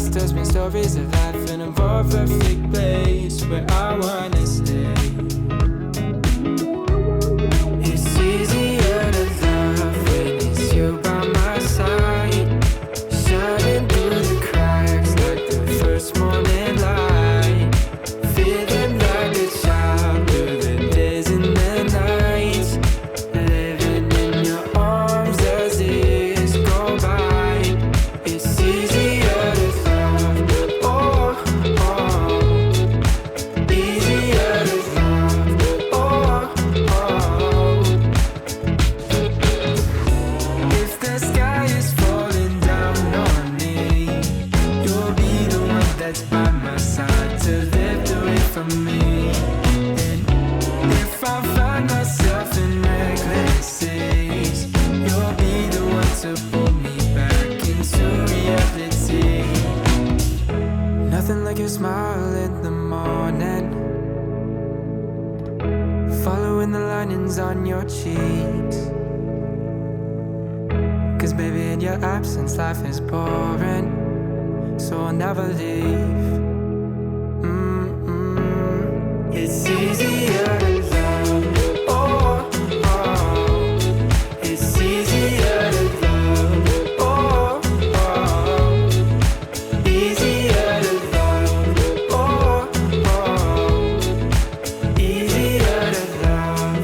past tells me stories of life in a more perfect place where I wanna stay. It's easier to love when it's you by my side, shining through the cracks like the first morning light, feeling like a child through the days and the nights, living in your arms as years go by. It's easier to love, oh, oh, easier to love, oh, oh. If the sky is falling down on me, you'll be the one that's by my side to lift away from me. And if I find myself in reckless days, you'll be the one to pull me back into reality. Nothing like your smile in the morning, following the linings on your cheeks. Cause baby, in your absence, life is boring, so I'll never leave. It's easier to love, oh, oh. It's easier to love, oh, oh. Easier to love, oh, oh. Easier to love.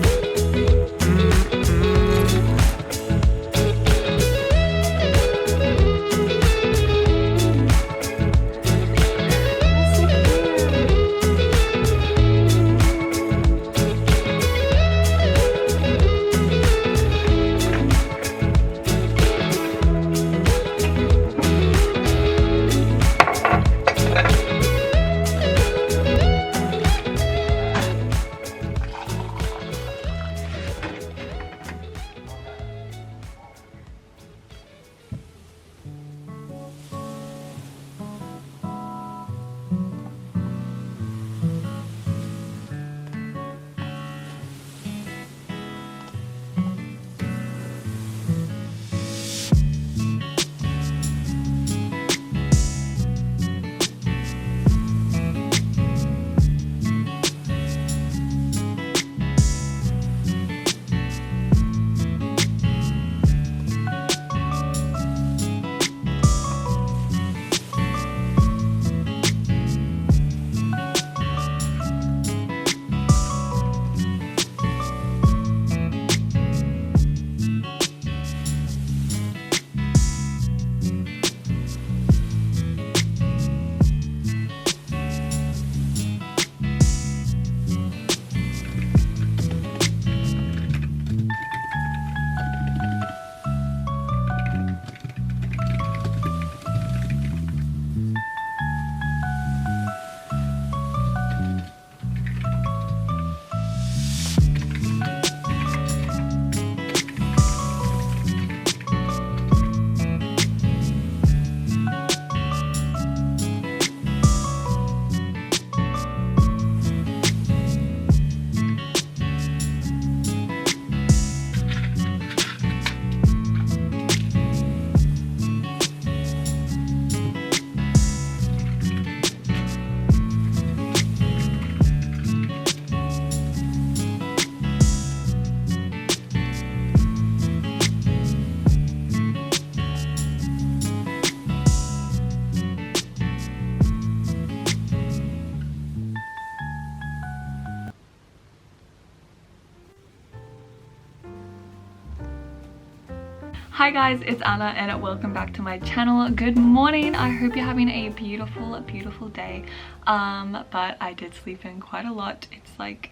Hi guys, it's Anna and welcome back to my channel. Good morning. I hope you're having a beautiful day. But I did sleep in quite a lot. It's like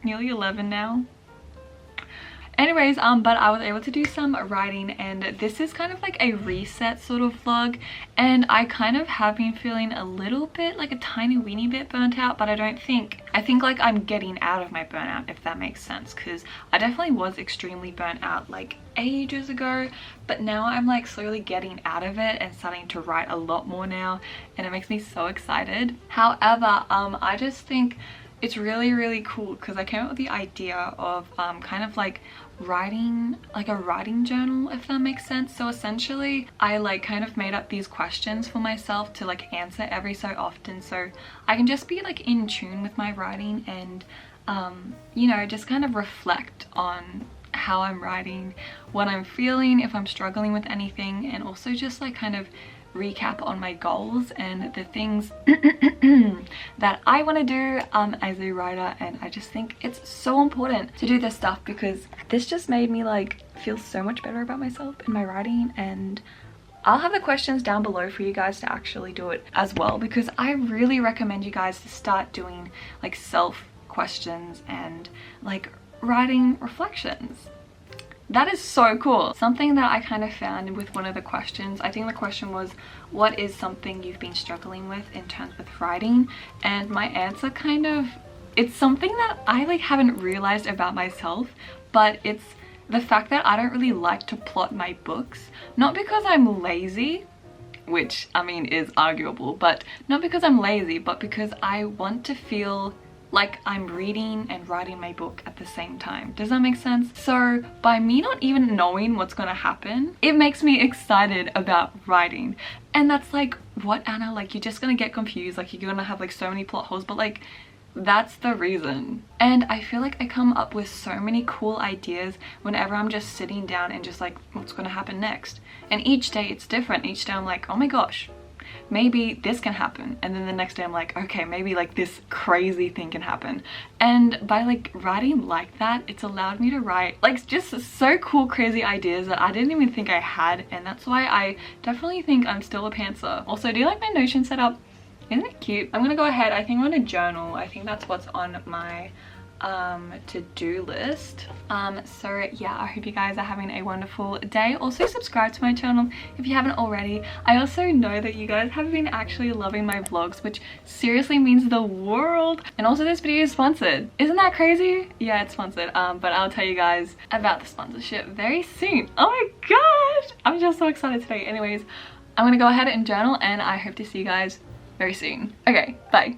nearly 11 now. Anyways, but I was able to do some writing, and this is kind of like a reset sort of vlog, and I kind of have been feeling a little bit, like a tiny weeny bit burnt out, but I think like I'm getting out of my burnout, if that makes sense, because I definitely was extremely burnt out like ages ago, but now I'm like slowly getting out of it and starting to write a lot more now, and it makes me so excited. However, I just think it's really cool because I came up with the idea of kind of like writing, like a writing journal, if that makes sense. So essentially I like kind of made up these questions for myself to like answer every so often, so I can just be like in tune with my writing and you know, just kind of reflect on how I'm writing, what I'm feeling, if I'm struggling with anything, and also just like kind of recap on my goals and the things that I want to do as a writer. And I just think it's so important to do this stuff because this just made me like feel so much better about myself in my writing. And I'll have the questions down below for you guys to actually do it as well, because I really recommend you guys to start doing like self questions and like writing reflections. That is so cool. Something that I kind of found with one of the questions, I think the question was, what is something you've been struggling with in terms with writing? And my answer kind of, it's something that I like haven't realized about myself, but it's the fact that I don't really like to plot my books. Not because I'm lazy, which I mean is arguable, but not because I'm lazy, but because I want to feel like I'm reading and writing my book at the same time. Does that make sense? So by me not even knowing what's gonna happen, it makes me excited about writing. And that's like, what, Anna? Like, you're just gonna get confused, like you're gonna have like so many plot holes, but like that's the reason. And I feel like I come up with so many cool ideas whenever I'm just sitting down and just like, what's gonna happen next? And each day it's different. Each day I'm like, oh my gosh, maybe this can happen, and then the next day I'm like, okay, maybe like this crazy thing can happen. And by like writing like that, it's allowed me to write like just so cool crazy ideas that I didn't even think I had. And that's why I definitely think I'm still a pantser. Also, do you like my Notion setup? Isn't it cute? I'm gonna go ahead, I think I'm gonna journal. I think that's what's on my to-do list. So yeah, I hope you guys are having a wonderful day. Also subscribe to my channel if you haven't already. I also know that you guys have been actually loving my vlogs, which seriously means the world. And also this video is sponsored. Isn't that crazy? Yeah, it's sponsored, but I'll tell you guys about the sponsorship very soon. Oh my gosh, I'm just so excited today. Anyways, I'm gonna go ahead and journal, and I hope to see you guys very soon. Okay, bye.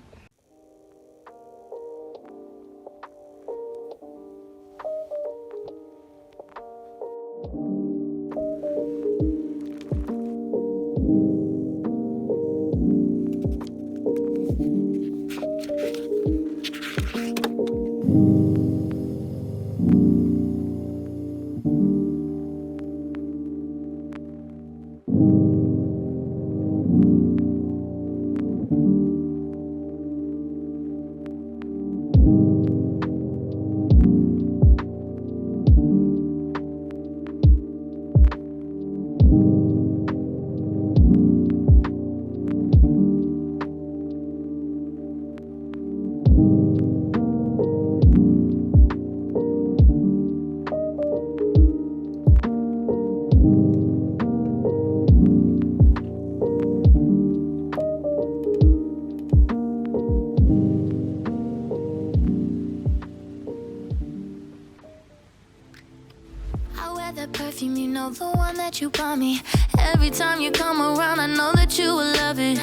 Perfume, you know, the one that you bought me. Every time you come around, I know that you will love it.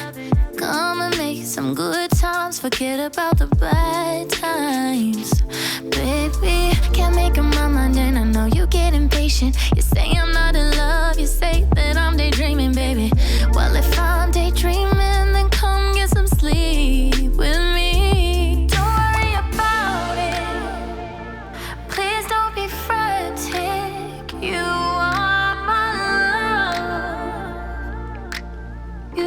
Come and make some good times, forget about the bad times. Baby, can't make up my mind and I know you get impatient. You say I'm not in love, you say that I'm daydreaming, baby. Well, if I'm daydreaming, then come get some sleep with me. Don't worry about it, please don't be frantic. You are my love. You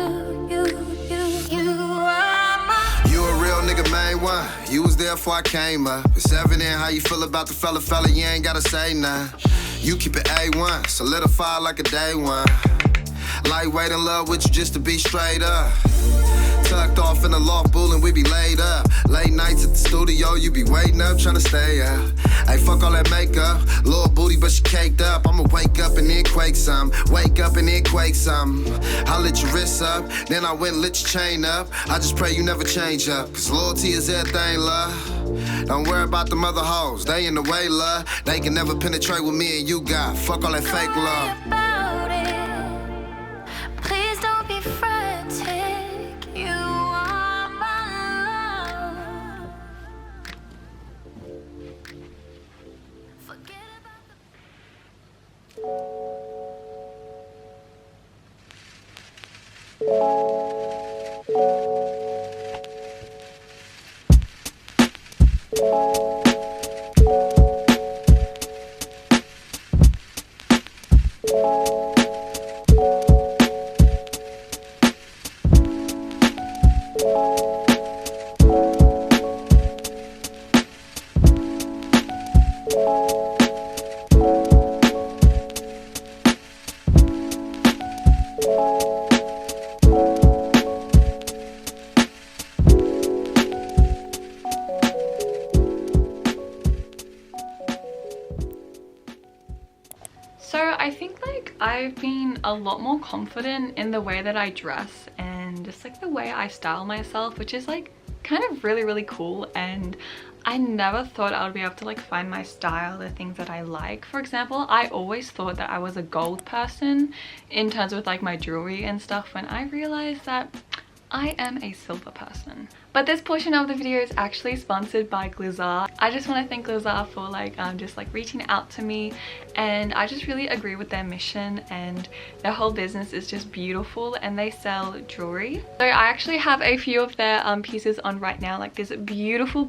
are my. You a real nigga, main one. You was there before I came up. It's evident how you feel about the fella, you ain't gotta say nothing. You keep it A1, solidified like a day one. Lightweight in love with you just to be straight up. Tucked off in the loft, bullin', we be laid up. Late nights at the studio, you be waiting up, tryna stay up. Hey, fuck all that makeup, little booty, but she caked up. I'ma wake up and then quake some, wake up and then quake some. I lit your wrists up, then I went and lit your chain up. I just pray you never change up, cause loyalty is everything, love. Don't worry about them other hoes, they in the way, love. They can never penetrate what me and you got. Fuck all that fake love. So I think like I've been a lot more confident in the way that I dress and just like the way I style myself, which is like kind of really cool. And I never thought I would be able to like find my style, the things that I like. For example, I always thought that I was a gold person in terms of like my jewelry and stuff, when I realized that I am a silver person. But this portion of the video is actually sponsored by Glizar. I just want to thank Glizar for like just like reaching out to me, and I just really agree with their mission, and their whole business is just beautiful, and they sell jewelry. So I actually have a few of their pieces on right now, like this beautiful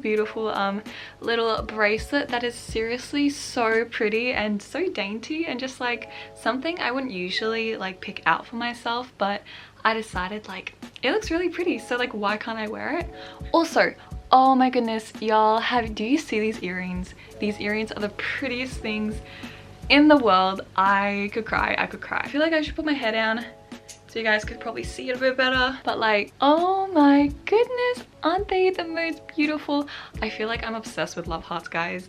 little bracelet that is seriously so pretty and so dainty, and just like something I wouldn't usually like pick out for myself, but I decided like it looks really pretty, so like why can't I wear it? Also, oh my goodness, y'all, do you see these earrings? These earrings are the prettiest things in the world. I could cry. I feel like I should put my hair down so you guys could probably see it a bit better, but like, oh my goodness, aren't they the most beautiful? I feel like I'm obsessed with love hearts, guys.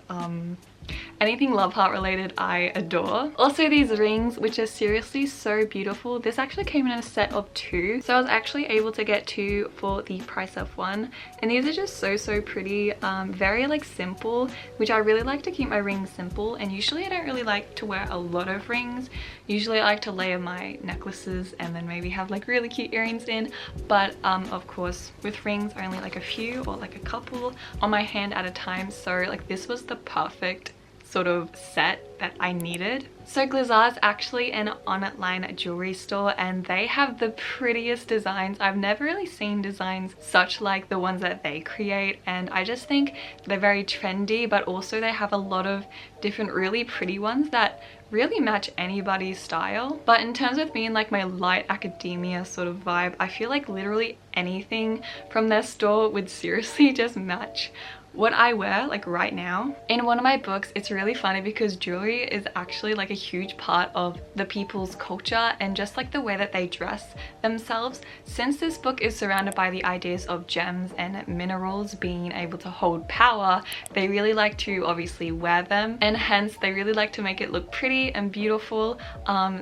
Anything love heart related I adore. Also these rings, which are seriously so beautiful. This actually came in a set of 2, so I was actually able to get 2 for the price of 1, and these are just so pretty. Very like simple, which I really like to keep my rings simple, and usually I don't really like to wear a lot of rings. Usually I like to layer my necklaces and then maybe have like really cute earrings in, but of course with rings only like a few or like a couple on my hand at a time, so like this was the perfect sort of set that I needed. So Glizar is actually an online jewelry store, and they have the prettiest designs. I've never really seen designs such like the ones that they create, and I just think they're very trendy, but also they have a lot of different really pretty ones that really match anybody's style. But in terms of being like my light academia sort of vibe, I feel like literally anything from their store would seriously just match what I wear like right now. In one of my books, it's really funny because jewelry is actually like a huge part of the people's culture and just like the way that they dress themselves. Since this book is surrounded by the ideas of gems and minerals being able to hold power, they really like to obviously wear them, and hence they really like to make it look pretty and beautiful.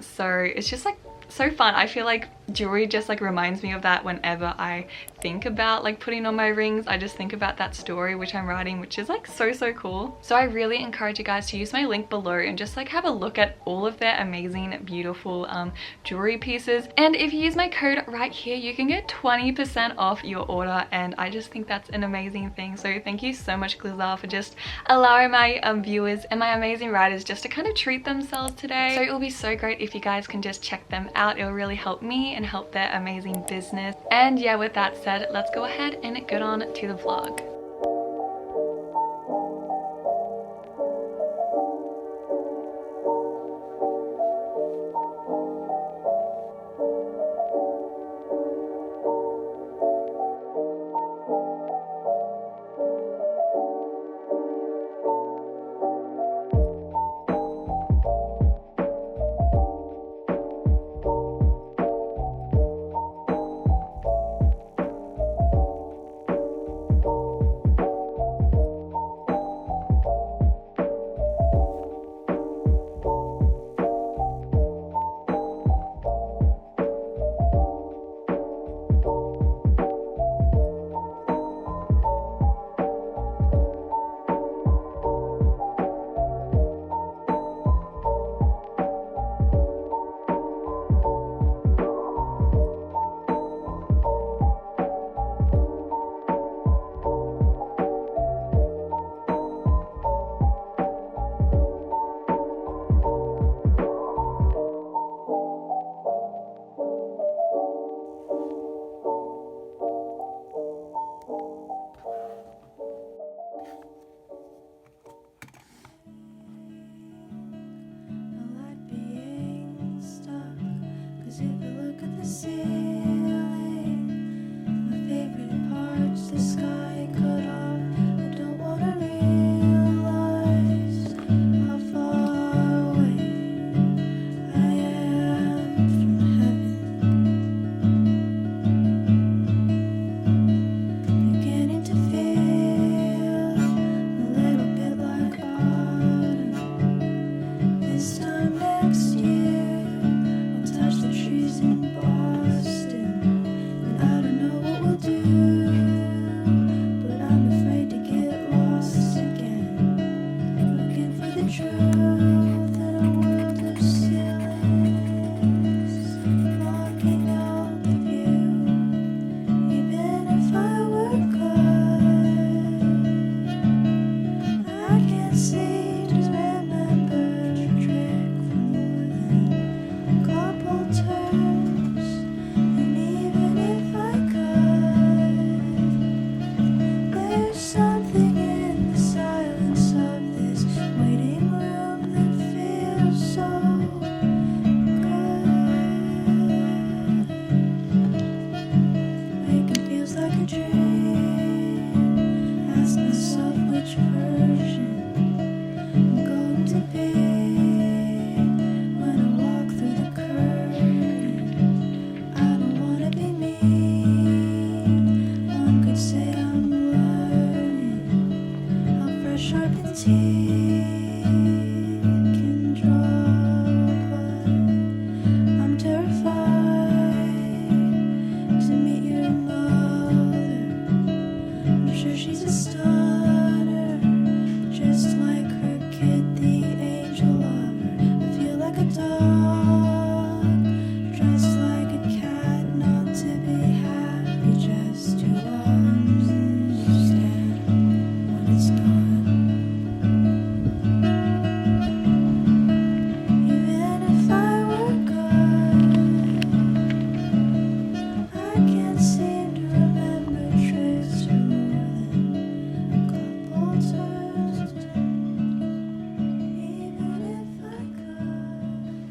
So it's just like so fun. I feel like jewelry just like reminds me of that whenever I think about like putting on my rings. I just think about that story which I'm writing, which is like so cool. So I really encourage you guys to use my link below and just like have a look at all of their amazing beautiful jewelry pieces, and if you use my code right here you can get 20% off your order, and I just think that's an amazing thing. So thank you so much Glizar for just allowing my viewers and my amazing writers just to kind of treat themselves today. So it will be so great if you guys can just check them out. It will really help me and help their amazing business. And yeah, with that said, let's go ahead and get on to the vlog.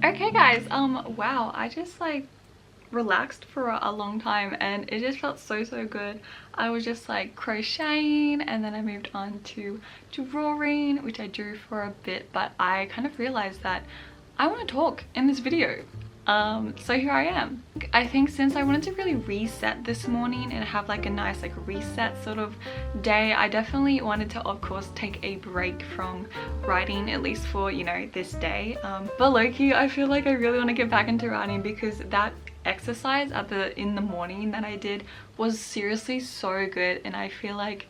Okay guys, wow, I just like relaxed for a long time and it just felt so good. I was just like crocheting and then I moved on to drawing, which I drew for a bit, but I kind of realized that I want to talk in this video. So here I am. I think since I wanted to really reset this morning and have like a nice like reset sort of day, I definitely wanted to of course take a break from writing, at least for, you know, this day. But low-key, I feel like I really want to get back into writing because that exercise in the morning that I did was seriously so good, and I feel like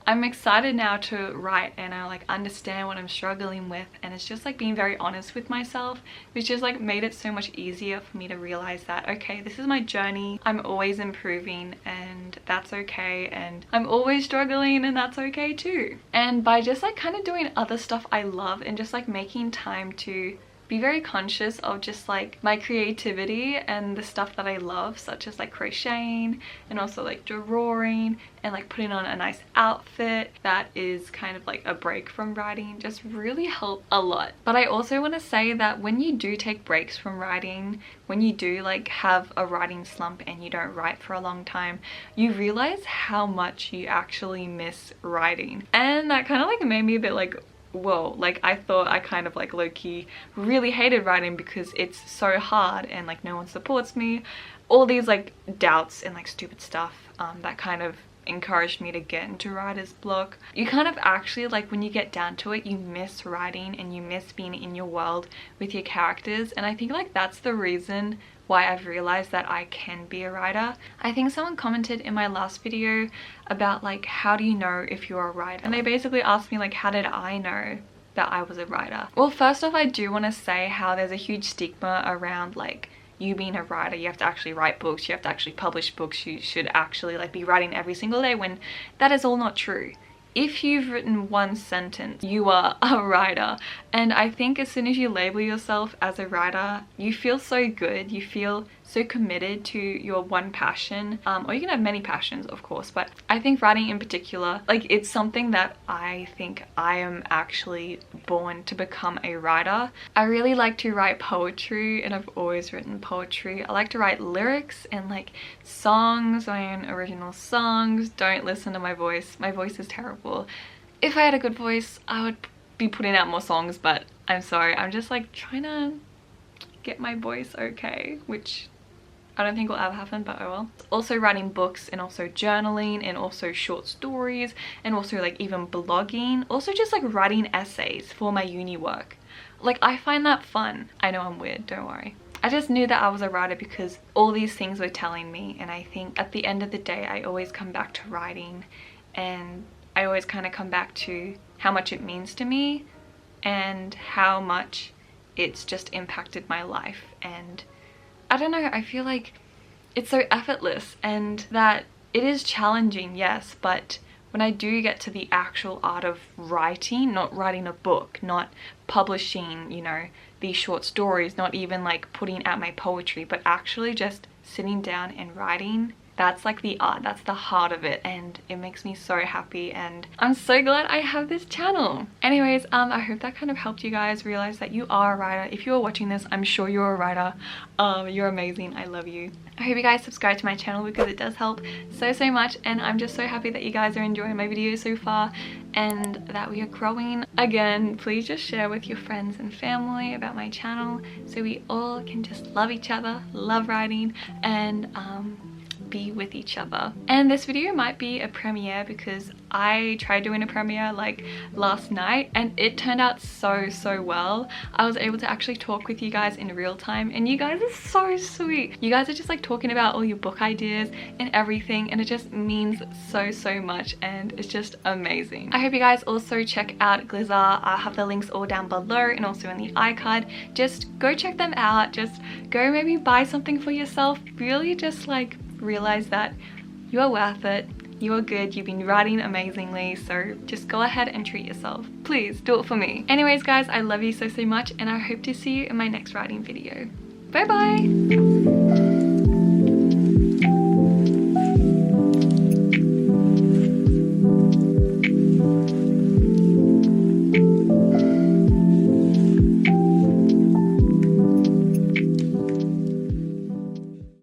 I'm excited now to write and I like understand what I'm struggling with, and it's just like being very honest with myself, which just like made it so much easier for me to realize that, okay, this is my journey, I'm always improving and that's okay, and I'm always struggling and that's okay too. And by just like kind of doing other stuff I love and just like making time to be very conscious of just like my creativity and the stuff that I love, such as like crocheting and also like drawing and like putting on a nice outfit that is kind of like a break from writing, just really help a lot. But I also want to say that when you do take breaks from writing, when you do like have a writing slump and you don't write for a long time, you realize how much you actually miss writing. And that kind of like made me a bit like, whoa, like I thought I kind of like low-key really hated writing because it's so hard and like no one supports me, all these like doubts and like stupid stuff that kind of encouraged me to get into writer's block. You kind of actually, like when you get down to it, you miss writing and you miss being in your world with your characters, and I think like that's the reason why I've realized that I can be a writer. I think someone commented in my last video about like, how do you know if you're a writer? And they basically asked me like, how did I know that I was a writer? Well, first off, I do want to say how there's a huge stigma around like you being a writer. You have to actually write books, you have to actually publish books, you should actually like be writing every single day, when that is all not true. If you've written one sentence, you are a writer. And I think as soon as you label yourself as a writer, you feel so good, you feel so committed to your one passion, or you can have many passions of course, but I think writing in particular, like it's something that I think I am actually born to become a writer. I really like to write poetry, and I've always written poetry. I like to write lyrics and like songs, my own original songs. Don't listen to my voice is terrible. If I had a good voice I would be putting out more songs, but I'm sorry, I'm just like trying to get my voice okay, which I don't think will ever happen, but oh well. Also writing books, and also journaling, and also short stories, and also like even blogging, also just like writing essays for my uni work. Like I find that fun. I know I'm weird, don't worry. I just knew that I was a writer because all these things were telling me, and I think at the end of the day I always come back to writing, and I always kind of come back to how much it means to me and how much it's just impacted my life. And I don't know, I feel like it's so effortless, and that it is challenging, yes, but when I do get to the actual art of writing, not writing a book, not publishing, you know, these short stories, not even like putting out my poetry, but actually just sitting down and writing, that's like the art, that's the heart of it, and it makes me so happy, and I'm so glad I have this channel. Anyways, I hope that kind of helped you guys realize that you are a writer. If you are watching this, I'm sure you're a writer. You're amazing, I love you. I hope you guys subscribe to my channel because it does help so much, and I'm just so happy that you guys are enjoying my videos so far and that we are growing. Again, please just share with your friends and family about my channel so we all can just love each other, love writing, and be with each other. And this video might be a premiere because I tried doing a premiere like last night and it turned out so well. I was able to actually talk with you guys in real time, and you guys are so sweet. You guys are just like talking about all your book ideas and everything, and it just means so much, and it's just amazing. I hope you guys also check out Glizzar. I'll have the links all down below and also in the iCard. Just go check them out. Just go maybe buy something for yourself. Really just like realize that you are worth it, you are good, you've been writing amazingly, so just go ahead and treat yourself. Please do it for me. Anyways guys, I love you so much, and I hope to see you in my next writing video. Bye bye!